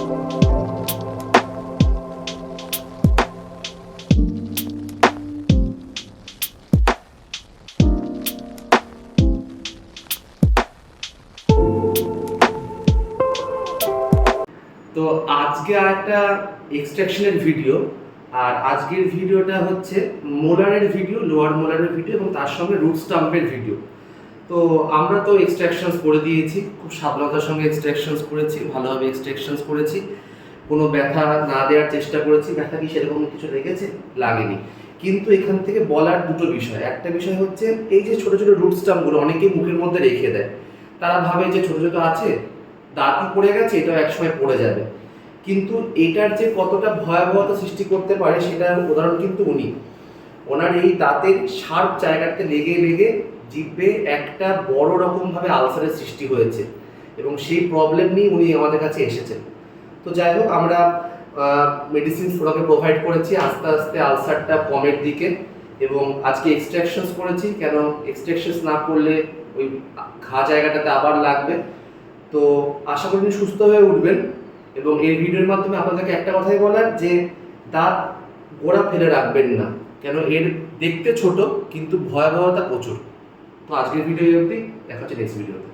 তো আজকে একটা এক্সট্রাকশনের ভিডিও, আর আজকের ভিডিওটা হচ্ছে মোলারের ভিডিও, লোয়ার মোলারের ভিডিও এবং তার সঙ্গে রুট স্টাম্পের ভিডিও। তো আমরা তো এক্সট্রাকশনস করে দিয়েছি, খুব সাবধানতার সঙ্গে এক্সট্রাকশনস করেছি, ভালোভাবে এক্সট্রাকশনস করেছি, কোনো ব্যথা না দেওয়ার চেষ্টা করেছি। ব্যথা কি সেরকম কিছু লেগেছে? লাগেনি। কিন্তু এখান থেকে বলার দুটো বিষয়। একটা বিষয় হচ্ছে এই যে ছোটো ছোটো রুট স্টাম্পগুলো অনেকেই মুখের মধ্যে রেখে দেয়, তারা ভাবে যে ছোটো ছোটো আছে, দাঁতই পড়ে গেছে, এটাও একসময় পড়ে যাবে। কিন্তু এটার যে কতটা ভয়াবহতা সৃষ্টি করতে পারে সেটার উদাহরণ কিন্তু উনি। ওনার এই দাঁতের শার্প জায়গাতে লেগে লেগে জিভে একটা বড় রকমভাবে আলসারের সৃষ্টি হয়েছে এবং সেই প্রবলেম নিয়ে উনি আমাদের কাছে এসেছেন। তো যাই হোক, আমরা মেডিসিন ওনাকে প্রোভাইড করেছি, আস্তে আস্তে আলসারটা কমের দিকে, এবং আজকে এক্সট্রাকশনস করেছি। কেন এক্সট্রাকশনস না করলে ওই ঘা জায়গাটাতে আবার লাগবে। তো আশা করি সুস্থ হয়ে উঠবেন। এবং এই ভিডিওর মাধ্যমে আপনাদেরকে একটা কথাই বলার, যে দাঁত গোড়া ফেলে রাখবেন না, কেন এর দেখতে ছোট কিন্তু ভয়াবহতা প্রচুর। তো আজকের ভিডিও অবধি, দেখা হচ্ছে নেক্সট ভিডিওতে।